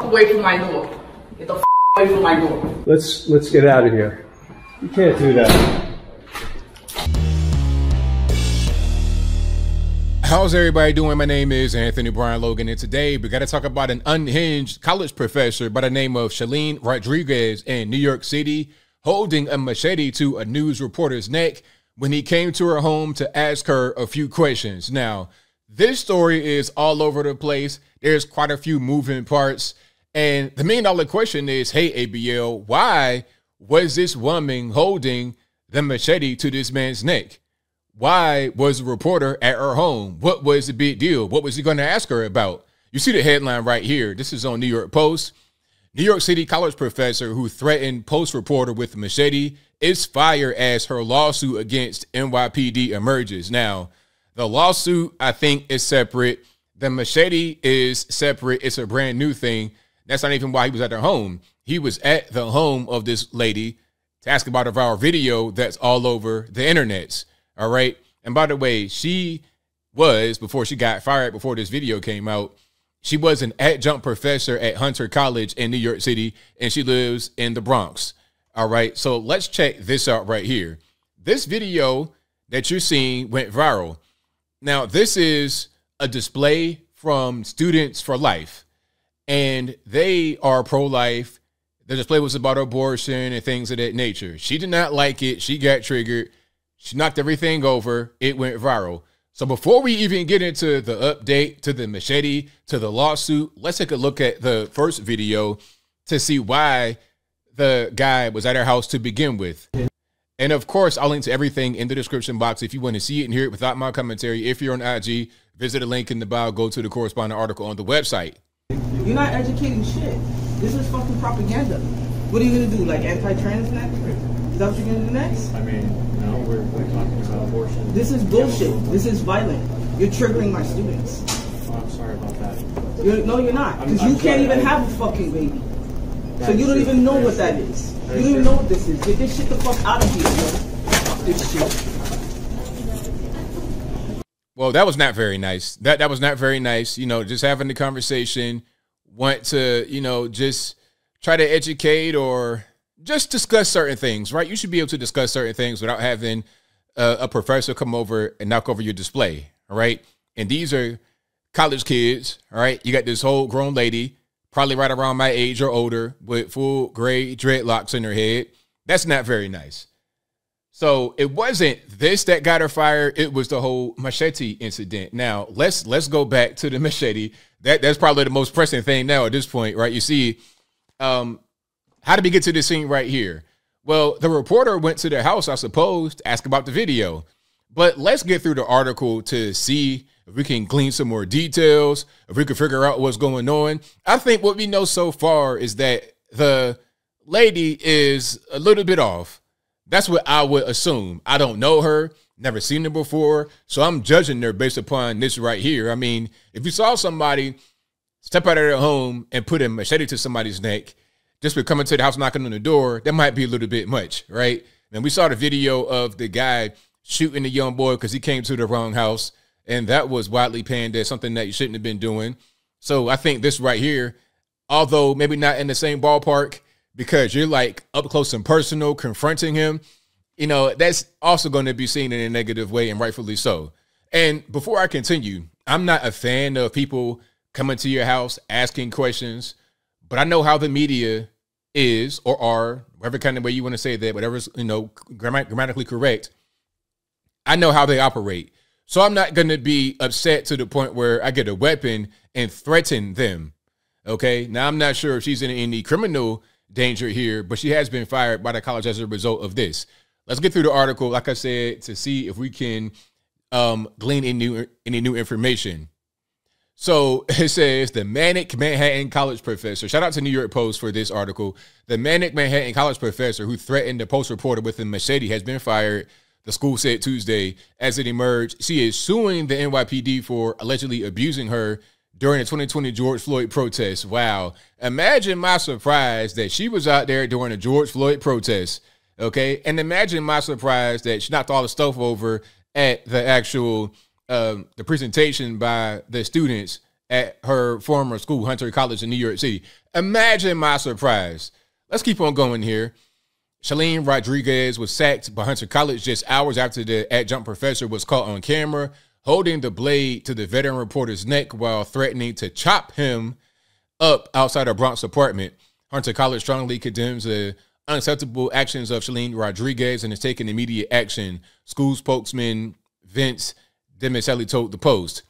away from my door. Get the away from my door. Let's get out of here. You can't do that. How's everybody doing? My name is Anthony Brian Logan, and today we got to talk about an unhinged college professor by the name of Shalene Rodriguez in New York City holding a machete to a news reporter's neck when he came to her home to ask her a few questions. Now, this story is all over the place. There's quite a few moving parts, and the million-dollar question is, hey, ABL, why was this woman holding the machete to this man's neck? Why was the reporter at her home? What was the big deal? What was he going to ask her about? You see the headline right here. This is on New York Post. New York City college professor who threatened Post reporter with a machete is fired as her lawsuit against NYPD emerges. Now, the lawsuit, I think, is separate. The machete is separate. It's a brand new thing. That's not even why he was at her home. He was at the home of this lady to ask about a viral video that's all over the internets. All right. And by the way, she was, before she got fired, before this video came out, she was an adjunct professor at Hunter College in New York City, and she lives in the Bronx. All right. So let's check this out right here. This video that you're seeing went viral. Now, this is a display from Students for Life, and they are pro-life. The display was about abortion and things of that nature. She did not like it. She got triggered. She knocked everything over. It went viral. So before we even get into the update, to the machete, to the lawsuit, let's take a look at the first video to see why the guy was at our house to begin with. And of course, I'll link to everything in the description box if you want to see it and hear it without my commentary. If you're on IG, visit the link in the bio, go to the corresponding article on the website. You're not educating shit. This is fucking propaganda. What are you going to do, like anti-trans next? Is that what you're going to do next? I mean, no, we're talking about abortion. This is bullshit. This is violent. You're triggering my students. Oh, I'm sorry about that. No, you're not. Because you can't even have a fucking baby. So you don't even know what that is. You don't even know what this is. Get this shit the fuck out of here, yo. Fuck this shit. Well, that was not very nice. That was not very nice. You know, just having the conversation, want to, you know, just try to educate or just discuss certain things, right? You should be able to discuss certain things without having a professor come over and knock over your display, all right? And these are college kids, all right? You got this whole grown lady, probably right around my age or older, with full gray dreadlocks in her head. That's not very nice. So it wasn't this that got her fired. It was the whole machete incident. Now, let's go back to the machete. That's probably the most pressing thing now at this point, right? You see, how did we get to this scene right here? Well, the reporter went to their house, I suppose, to ask about the video. But let's get through the article to see if we can glean some more details, if we can figure out what's going on. I think what we know so far is that the lady is a little bit off. That's what I would assume. I don't know her, never seen her before, so I'm judging her based upon this right here. I mean, if you saw somebody step out of their home and put a machete to somebody's neck, just for coming to the house, knocking on the door, that might be a little bit much, right? And we saw the video of the guy shooting the young boy because he came to the wrong house, and that was widely panned as something that you shouldn't have been doing. So I think this right here, although maybe not in the same ballpark, because you're like up close and personal, confronting him, you know, that's also going to be seen in a negative way, and rightfully so. And before I continue, I'm not a fan of people coming to your house, asking questions, but I know how the media is, or are, whatever kind of way you want to say that, whatever's, you know, grammatically correct. I know how they operate. So I'm not going to be upset to the point where I get a weapon and threaten them. Okay. Now, I'm not sure if she's in any criminal danger here, but she has been fired by the college as a result of this. Let's get through the article, like I said, to see if we can glean any new information. So it says the Manic Manhattan college professor, shout out to New York Post for this article. The Manic Manhattan college professor who threatened the Post reporter with a machete has been fired, the school said Tuesday. As it emerged, she is suing the NYPD for allegedly abusing her during the 2020 George Floyd protests. Wow. Imagine my surprise that she was out there during the George Floyd protests. Okay. And imagine my surprise that she knocked all the stuff over at the actual the presentation by the students at her former school, Hunter College in New York City. Imagine my surprise. Let's keep on going here. Shalene Rodriguez was sacked by Hunter College just hours after the adjunct professor was caught on camera holding the blade to the veteran reporter's neck while threatening to chop him up outside a Bronx apartment. Hunter College strongly condemns the unacceptable actions of Shalene Rodriguez and is taking immediate action, school spokesman Vince Demicelli told the Post.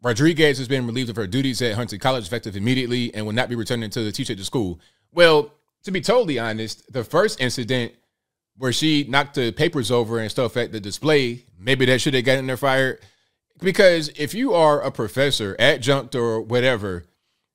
Rodriguez has been relieved of her duties at Hunter College effective immediately and will not be returning to the teacher at the school. Well, to be totally honest, the first incident where she knocked the papers over and stuff at the display, maybe that should have gotten her fired. Because if you are a professor, adjunct or whatever,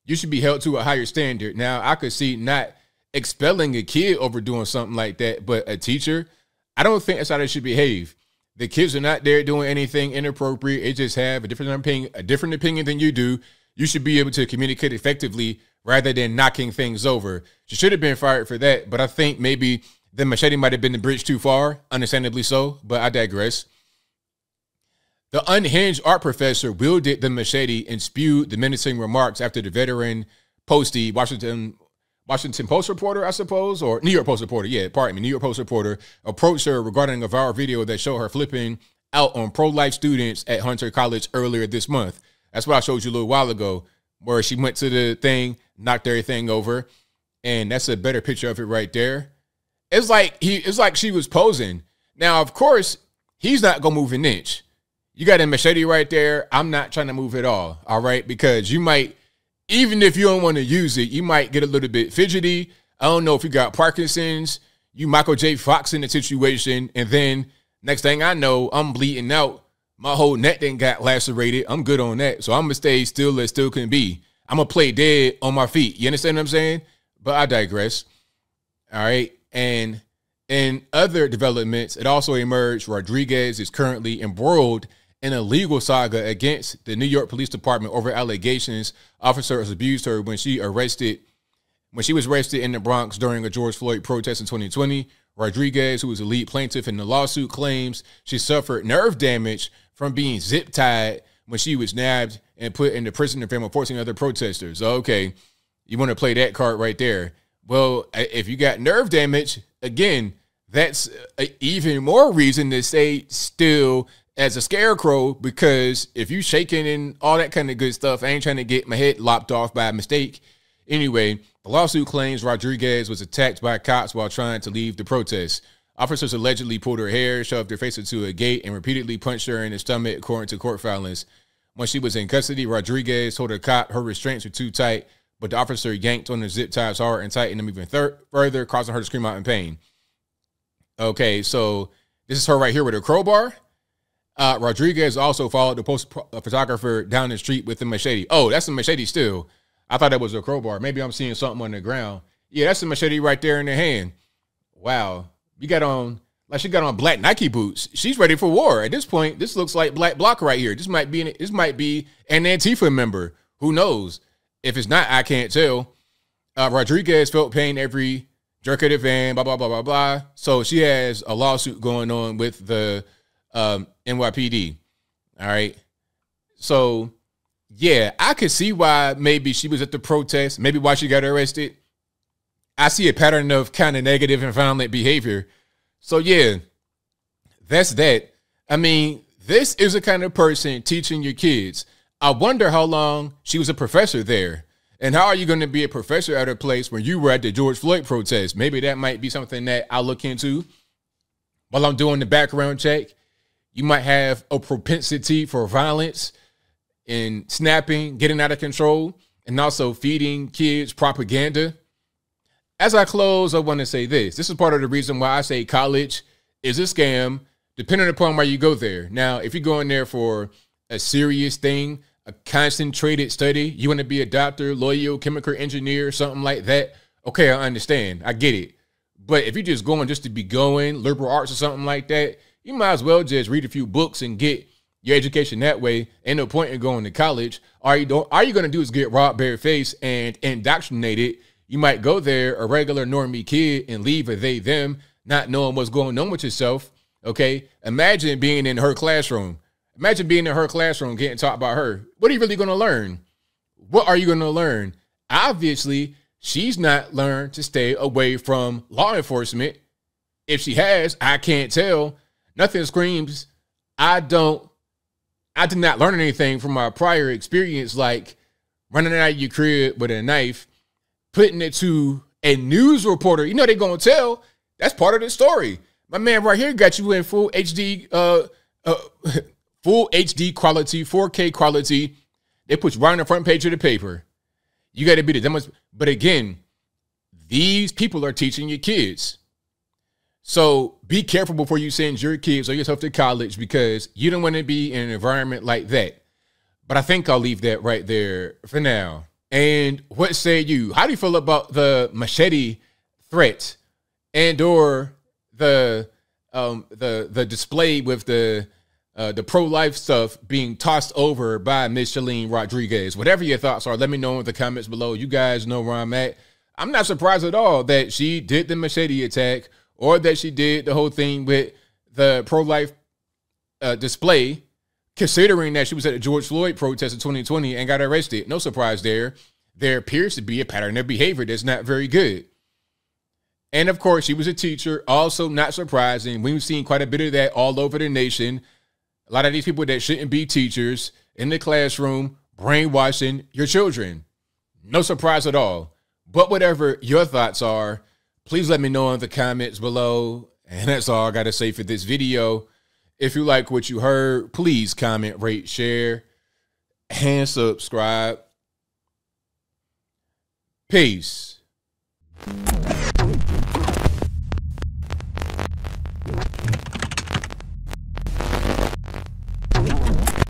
you should be held to a higher standard. Now, I could see not expelling a kid over doing something like that, but a teacher, I don't think that's how they should behave. The kids are not there doing anything inappropriate. They just have a different opinion than you do. You should be able to communicate effectively rather than knocking things over. She should have been fired for that, but I think maybe the machete might have been the bridge too far, understandably so, but I digress. The unhinged art professor wielded the machete and spewed the menacing remarks after the veteran postie, Washington Post reporter, I suppose, or New York Post reporter, New York Post reporter, approached her regarding a viral video that showed her flipping out on pro-life students at Hunter College earlier this month. That's what I showed you a little while ago, where she went to the thing, knocked everything over, and that's a better picture of it right there. It's like she was posing. Now, of course, he's not gonna move an inch. You got a machete right there. I'm not trying to move at all right? Because you might, even if you don't want to use it, you might get a little bit fidgety. I don't know if you got Parkinson's, you Michael J. Fox in the situation, and then next thing I know, I'm bleeding out. My whole neck then got lacerated. I'm good on that. So I'm going to stay still as still can be. I'm going to play dead on my feet. You understand what I'm saying? But I digress. All right. And in other developments, it also emerged Rodriguez is currently embroiled in a legal saga against the New York Police Department over allegations officers abused her when she was arrested in the Bronx during a George Floyd protest in 2020. Rodriguez, who was the lead plaintiff in the lawsuit, claims she suffered nerve damage from being zip-tied when she was nabbed and put in the prison in front of 14 other protesters. Okay, you want to play that card right there. Well, if you got nerve damage, again, that's even more reason to stay still as a scarecrow, because if you shaking and all that kind of good stuff, I ain't trying to get my head lopped off by a mistake. Anyway, the lawsuit claims Rodriguez was attacked by cops while trying to leave the protest. Officers allegedly pulled her hair, shoved her face into a gate, and repeatedly punched her in the stomach, according to court filings. When she was in custody, Rodriguez told a cop her restraints were too tight, but the officer yanked on the zip ties hard and tightened them even further, causing her to scream out in pain. Okay, so this is her right here with a crowbar. Rodriguez also followed the post photographer down the street with the machete. Oh, that's a machete still. I thought that was a crowbar. Maybe I'm seeing something on the ground. Yeah, that's a machete right there in her hand. Wow. You got on, like she got on black Nike boots. She's ready for war. At this point, this looks like Black Bloc right here. This might be an Antifa member. Who knows? If it's not, I can't tell. Rodriguez felt pain every jerk of the van, blah, blah, blah, blah, blah. So she has a lawsuit going on with the NYPD. All right. So, yeah, I could see why maybe she was at the protest, maybe why she got arrested. I see a pattern of kind of negative and violent behavior. So, yeah, that's that. I mean, this is the kind of person teaching your kids. I wonder how long she was a professor there. And how are you going to be a professor at a place where you were at the George Floyd protest? Maybe that might be something that I'll look into while I'm doing the background check. You might have a propensity for violence and snapping, getting out of control, and also feeding kids propaganda. As I close, I want to say this. This is part of the reason why I say college is a scam, depending upon where you go there. Now, if you're going there for a serious thing, a concentrated study, you want to be a doctor, lawyer, chemical engineer, something like that, okay, I understand. I get it. But if you're just going just to be going, liberal arts or something like that, you might as well just read a few books and get your education that way. Ain't no point in going to college. All you're going to do is get robbed barefaced and indoctrinated. You might go there, a regular normie kid, and leave a they, them, not knowing what's going on with yourself, okay? Imagine being in her classroom. Imagine being in her classroom getting taught by her. What are you really going to learn? what are you going to learn? Obviously, she's not learned to stay away from law enforcement. If she has, I can't tell. Nothing screams, I did not learn anything from my prior experience, like running out of your crib with a knife, putting it to a news reporter. You know they're going to tell. That's part of the story. My man right here got you in full HD, full HD quality, 4K quality. They put you right on the front page of the paper. You got to be the dumbest. But again, these people are teaching your kids. So be careful before you send your kids or yourself to college, because you don't want to be in an environment like that. But I think I'll leave that right there for now. And what say you? How do you feel about the Machete threat and or the display with the pro-life stuff being tossed over by Miss Shalene Rodriguez? Whatever your thoughts are, let me know in the comments below. You guys know where I'm at. I'm not surprised at all that she did the Machete attack, or that she did the whole thing with the pro-life display, considering that she was at the George Floyd protest in 2020 and got arrested. No surprise there. There appears to be a pattern of behavior that's not very good. And of course, she was a teacher. Also not surprising. We've seen quite a bit of that all over the nation. A lot of these people that shouldn't be teachers in the classroom brainwashing your children. No surprise at all. But whatever your thoughts are, please let me know in the comments below. And that's all I got to say for this video. If you like what you heard, please comment, rate, share, and subscribe. Peace.